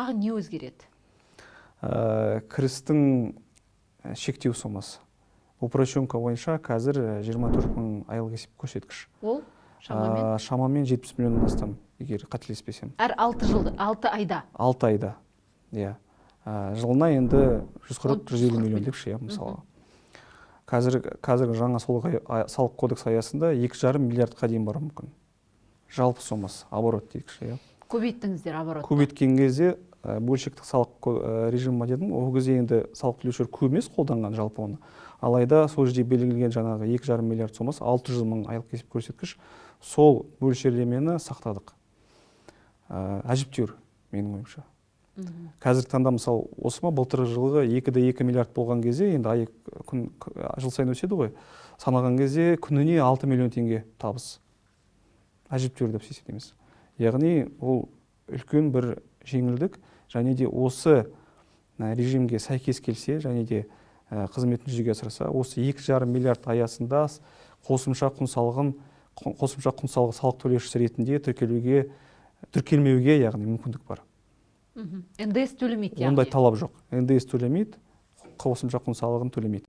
тағы не өзгереді? Кірістің шектеу сомасы. Упрощенка бойынша қазір 24 мың айлық есеп көрсеткіш. Ол шамамен? Шамамен 70 миллионнан астам, егер қателеспесем. Әр 6 айда? 6 айда, иә. Жылына енді 140-150 миллион деп ше, мысалы. Қазіргі жаңа салық кодекс аясында 2,5 миллиардқа дейін бару мүмкін. Жалпы сомасы, оборот дейік ше. Көбейттіңіздер оборотты? Көбейткен кезде бөлшектік салық режимі дедім, ол кезде енді салық төлеушілер көп емес қолданған жалпы оны. Алайда сол жерде белгіленген жаңағы 2,5 миллиард сомасы 600 мың айлық есеп көрсеткіш, сол мөлшерлемені сақтадық. Әжептәуір, менің ойымша. Қазіргі таңда мысалы осы ма былтырғы жылғы 2,2 миллиард болған кезде, енді жыл сайын өседі ғой, санаған кезде күніне 6 миллион теңге табыс. Әжептәуір деп есептейміз. Яғни ол үлкен бір жеңілдік, және де осы режимге сәйкес келсе, және де қызметін жүзеге асырса, осы 2,5 миллиард аясында қосымша құн салығы салық төлеушісі ретінде тіркелмеуге, яғни мүмкіндік бар. НДС төлемейді? Ондай талап жоқ. НДС төлемейді, қосымша құн салығын төлемейді.